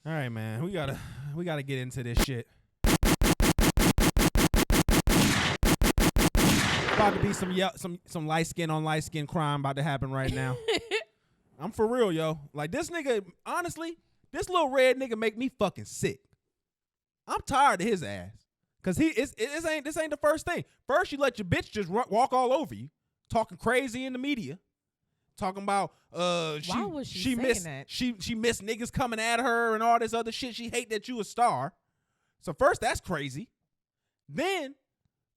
All right, man. We gotta get into this shit. About to be some light skin on light skin crime about to happen right now. I'm for real, yo. Like this nigga, honestly, this little red nigga make me fucking sick. I'm tired of his ass. Cause this ain't the first thing. First, you let your bitch just walk all over you, talking crazy in the media, talking about Why was she missed that? she missed niggas coming at her and all this other shit. She hate that you a star. So first, that's crazy. Then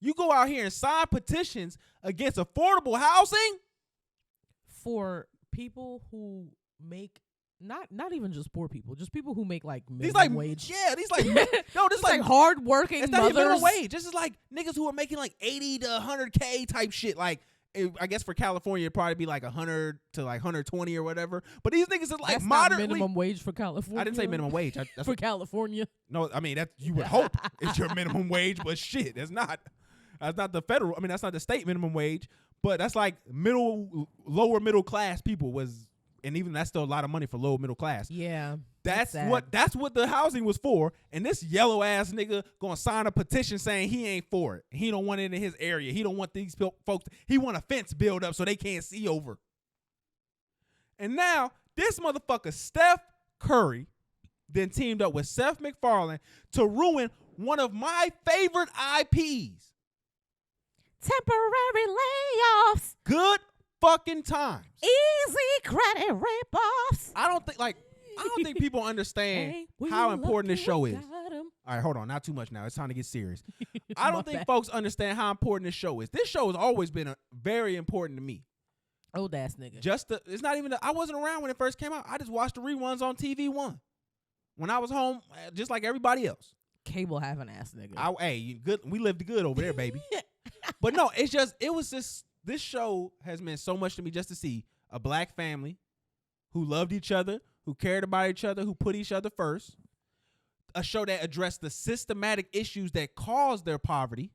you go out here and sign petitions against affordable housing For people who make not even just poor people, just people who make like minimum these like wage. yeah, these like no, this It's like hard working it's not mothers. even minimum wage. This is like niggas who are making like 80 to 100K type shit. Like I guess for California, it'd probably be like 100 to like 120 or whatever. But these niggas are like That's moderately not minimum wage for California. I didn't say minimum wage. That's for what, California. no, I mean that you would hope it's your minimum wage, but shit, that's not the federal. I mean that's not the state minimum wage, but that's like lower middle class people was. And even that's still a lot of money for low middle class. Yeah. That's what the housing was for. And this yellow ass nigga gonna sign a petition saying he ain't for it. He don't want it in his area. He don't want these folks. He want a fence build up so they can't see over. And now this motherfucker Steph Curry then teamed up with Seth MacFarlane to ruin one of my favorite IPs. Temporary layoffs. Good fucking times. Easy credit rip-offs. I don't think people understand Hey, how important this show is. got 'em. All right, hold on. Not too much now. It's time to get serious. I don't think folks understand how important this show is. This show has always been very important to me. Old ass nigga. It's not even. I wasn't around when it first came out. I just watched the reruns on TV One when I was home, just like everybody else. Cable having ass nigga. You good? We lived good over there, baby. But no, this show has meant so much to me just to see a black family who loved each other, who cared about each other, who put each other first. A show that addressed the systematic issues that caused their poverty.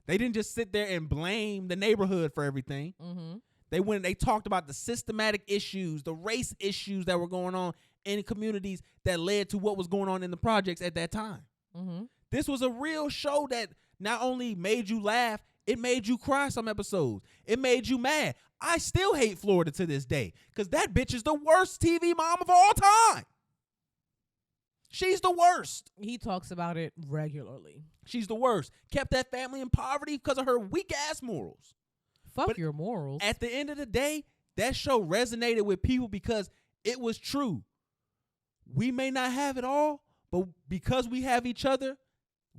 They didn't just sit there and blame the neighborhood for everything. Mm-hmm. They went and they talked about the systematic issues, the race issues that were going on in communities that led to what was going on in the projects at that time. Mm-hmm. This was a real show that not only made you laugh, it made you cry some episodes. It made you mad. I still hate Florida to this day because that bitch is the worst TV mom of all time. She's the worst. He talks about it regularly. She's the worst. Kept that family in poverty because of her weak-ass morals. Fuck But your morals. At the end of the day, that show resonated with people because it was true. We may not have it all, but because we have each other,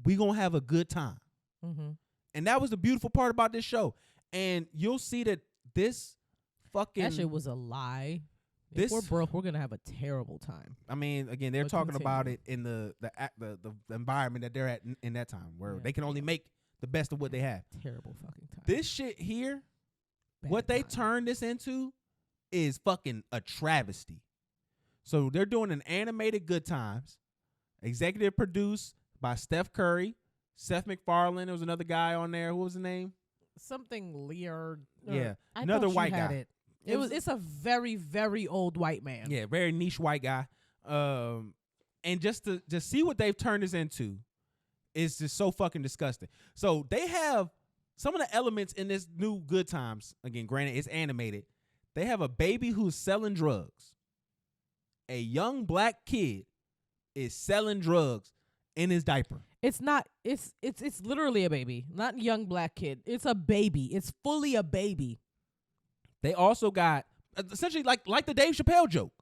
we gonna have a good time. Mm-hmm. And that was the beautiful part about this show. And you'll see that this fucking... That shit was a lie. This, if we're broke, we're gonna have a terrible time. I mean, again, they're But talking about continue. it in the environment that they're at in that time, where they can only make the best of what they have. Terrible fucking time. This shit here, Bad what they time. turned this into is fucking a travesty. So they're doing an animated Good Times, executive produced by Steph Curry, Seth MacFarlane. There was another guy on there. What was his name? Something Lear. Yeah, I another thought you white had guy. It. It's a very, very old white man. Yeah, very niche white guy. And just to see what they've turned this into is just so fucking disgusting. So they have some of the elements in this new Good Times. Again, granted, it's animated. They have a baby who's selling drugs. A young black kid is selling drugs in his diaper. It's not. It's literally a baby, not a young black kid. It's a baby. It's fully a baby. They also got essentially like the Dave Chappelle joke,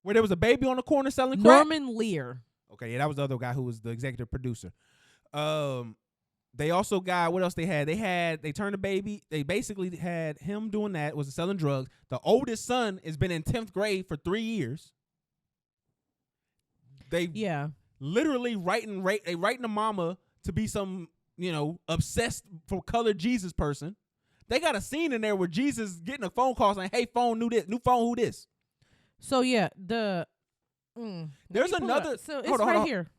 where there was a baby on the corner selling crack. Norman Lear. Okay, yeah, that was the other guy who was the executive producer. They also got, what else they had? They turned the baby. They basically had him doing that, was selling drugs. The oldest son has been in 10th grade for 3 years. They literally writing the mama to be some, obsessed for colored Jesus person. They got a scene in there where Jesus getting a phone call saying, "Hey, phone, new phone, who this?" So yeah, there's another. So it's right here.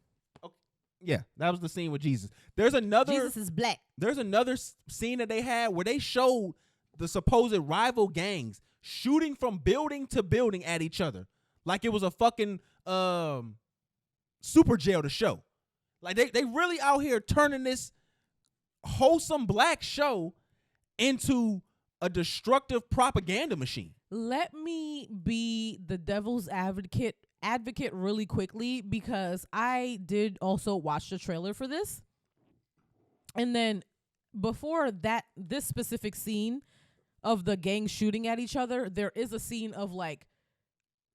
Okay. Yeah, that was the scene with Jesus. There's another. Jesus is black. There's another scene that they had where they showed the supposed rival gangs shooting from building to building at each other, like it was a fucking Super Jail the show. Like they really out here turning this wholesome black show into a destructive propaganda machine. Let me be the devil's advocate really quickly, because I did also watch the trailer for this. And then before that, this specific scene of the gang shooting at each other, there is a scene of like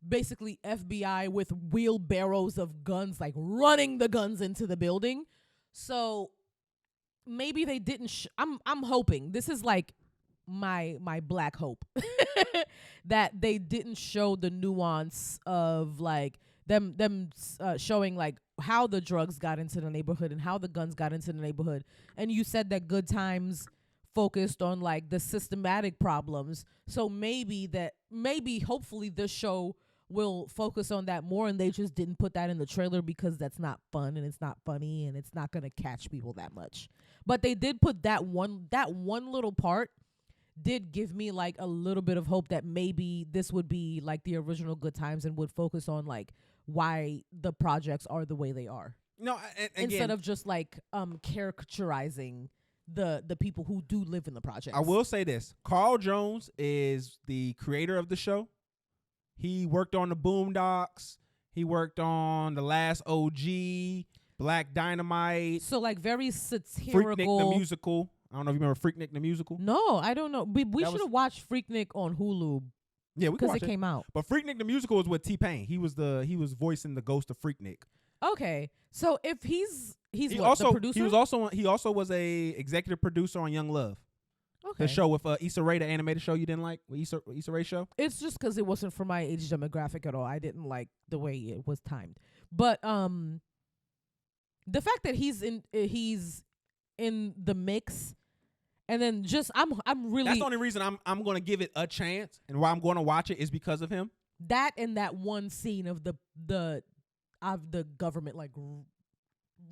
basically FBI with wheelbarrows of guns, like running the guns into the building. So maybe they didn't I'm hoping this is like my black hope that they didn't show the nuance of like them showing like how the drugs got into the neighborhood and how the guns got into the neighborhood. And you said that Good Times focused on like the systematic problems. So maybe hopefully this show will focus on that more, and they just didn't put that in the trailer because that's not fun and it's not funny and it's not going to catch people that much. But they did put that one little part did give me like a little bit of hope that maybe this would be like the original Good Times and would focus on like why the projects are the way they are. No, instead of just like caricaturizing the people who do live in the projects. I will say this. Carl Jones is the creator of the show. He worked on the Boondocks. He worked on The Last OG, Black Dynamite. So like very satirical. Freaknik the Musical. I don't know if you remember Freaknik the Musical. No, I don't know. We should have watched Freaknik on Hulu. Yeah, we because it came out. But Freaknik the Musical was with T-Pain. He was voicing the ghost of Freaknik. Okay, so if he's the producer? He also was a executive producer on Young Love. Okay. The show with Issa Rae, the animated show you didn't like, Issa Rae show. It's just because it wasn't for my age demographic at all. I didn't like the way it was timed. But the fact that he's in the mix, and then just I'm really, that's the only reason I'm going to give it a chance, and why I'm going to watch it is because of him. That and that one scene of the government like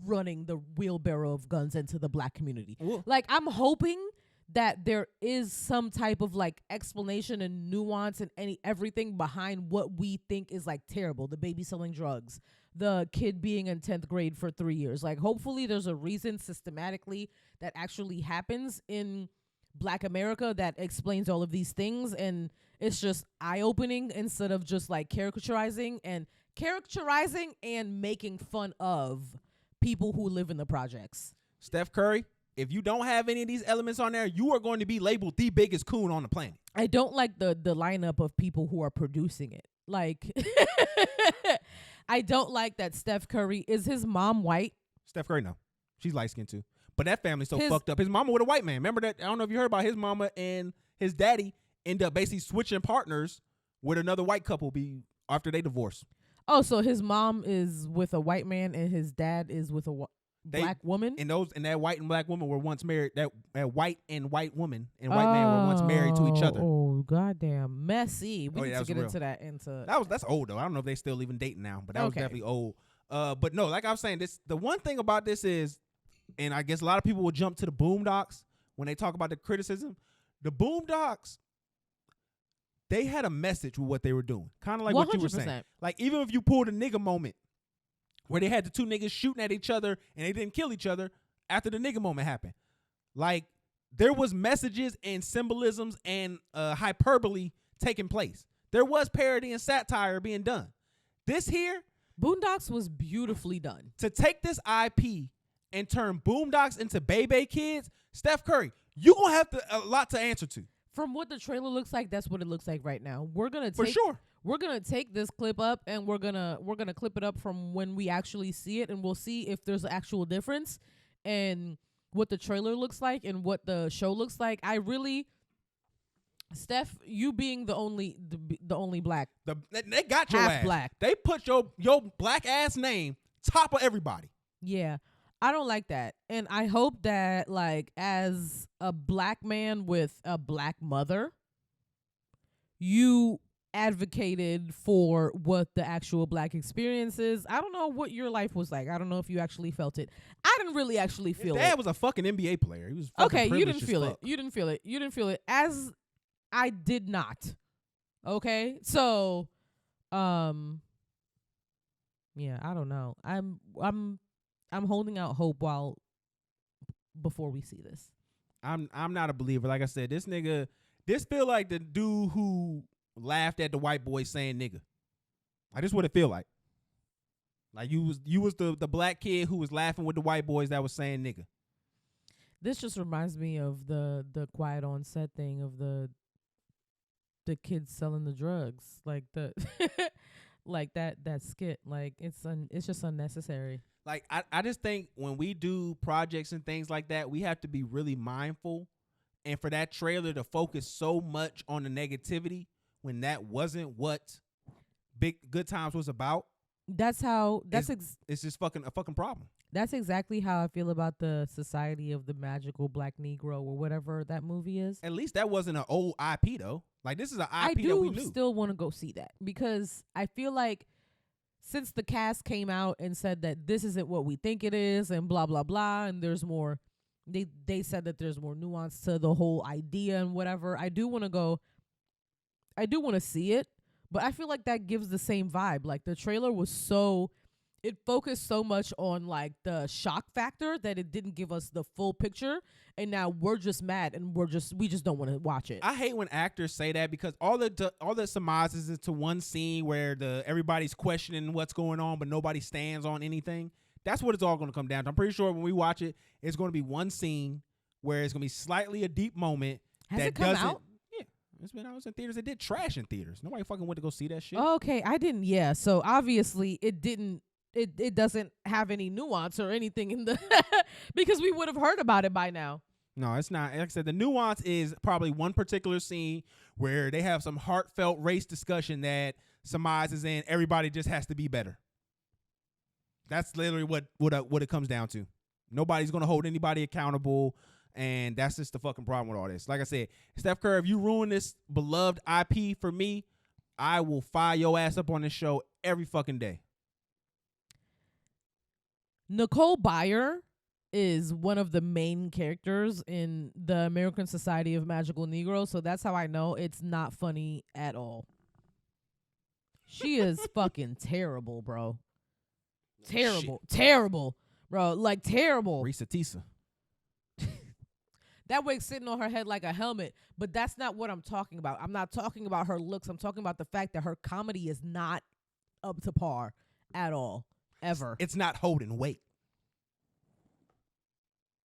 running the wheelbarrow of guns into the black community. Ooh. Like I'm hoping that there is some type of like explanation and nuance and everything behind what we think is like terrible. The baby selling drugs, the kid being in 10th grade for 3 years. Like hopefully there's a reason systematically that actually happens in Black America that explains all of these things. And it's just eye-opening instead of just like caricaturizing and making fun of people who live in the projects. Steph Curry, if you don't have any of these elements on there, you are going to be labeled the biggest coon on the planet. I don't like the lineup of people who are producing it. Like, I don't like that Steph Curry, is his mom white? Steph Curry, no. She's light-skinned too. But that family's so fucked up. His mama with a white man. Remember that? I don't know if you heard about his mama and his daddy end up basically switching partners with another white couple after they divorce. Oh, so his mom is with a white man and his dad is with a black woman? And that white and black woman were once married. That white and white woman and white man were once married to each other. Oh, goddamn. Messy. We need to get real. into that. That's old, though. I don't know if they still even dating now, but that was definitely old. But no, like I was saying, the one thing about this is, and I guess a lot of people will jump to the Boondocks when they talk about the criticism. The Boondocks, they had a message with what they were doing. Kind of like 100%. What you were saying. Like, even if you pulled a nigga moment where they had the two niggas shooting at each other and they didn't kill each other after the nigga moment happened. Like, there was messages and symbolisms and hyperbole taking place. There was parody and satire being done. This here, Boondocks was beautifully done. To take this IP and turn Boondocks into Bebe Kids, Steph Curry, you gonna have a lot to answer to. From what the trailer looks like, that's what it looks like right now. We're gonna take this clip up and we're gonna clip it up from when we actually see it, and we'll see if there's an actual difference in what the trailer looks like and what the show looks like. Steph, you being the only black, they got your ass. Black. They put your black ass name top of everybody. Yeah, I don't like that, and I hope that like as a black man with a black mother, you advocated for what the actual black experience is. I don't know what your life was like. I don't know if you actually felt it. I didn't really actually feel it. His dad was a fucking NBA player. He was fucking okay. You didn't feel it. You didn't feel it. You didn't feel it. As I did not. Okay, so Yeah, I don't know. I'm holding out hope before we see this. I'm not a believer. Like I said, this feel like the dude who laughed at the white boy saying nigga. Like, this what it feel like. Like you was the black kid who was laughing with the white boys that was saying nigga. This just reminds me of the quiet on set thing of the kids selling the drugs, like the like that skit. Like it's just unnecessary. Like I just think when we do projects and things like that, we have to be really mindful. And for that trailer to focus so much on the negativity when that wasn't what Big Good Times was about. It's just a fucking problem. That's exactly how I feel about the Society of the Magical Black Negro or whatever that movie is. At least that wasn't an old IP though. Like, this is an IP that we knew. I do still want to go see that because I feel like since the cast came out and said that this isn't what we think it is and blah blah blah, and there's more, they said that there's more nuance to the whole idea and whatever. I do want to see it, but I feel like that gives the same vibe. Like, the trailer was it focused so much on like the shock factor that it didn't give us the full picture, and now we're just mad and we just don't want to watch it. I hate when actors say that because all that surmises into one scene where everybody's questioning what's going on, but nobody stands on anything. That's what it's all going to come down to. I'm pretty sure when we watch it, it's going to be one scene where it's going to be slightly a deep moment. Has that it come doesn't, out? Yeah, it's been out in theaters. It did trash in theaters. Nobody fucking went to go see that shit. Okay, I didn't. Yeah, so obviously it didn't. It doesn't have any nuance or anything in the because we would have heard about it by now. No, it's not. Like I said, the nuance is probably one particular scene where they have some heartfelt race discussion that surmises in everybody just has to be better. That's literally what it comes down to. Nobody's gonna hold anybody accountable, and that's just the fucking problem with all this. Like I said, Steph Curry, if you ruin this beloved IP for me, I will fire your ass up on this show every fucking day. Nicole Byer is one of the main characters in the American Society of Magical Negro, so that's how I know it's not funny at all. She is fucking terrible, bro. Terrible, bro. Like, terrible. Risa Tisa. That wig's sitting on her head like a helmet, but that's not what I'm talking about. I'm not talking about her looks. I'm talking about the fact that her comedy is not up to par at all. Ever. It's not holding weight.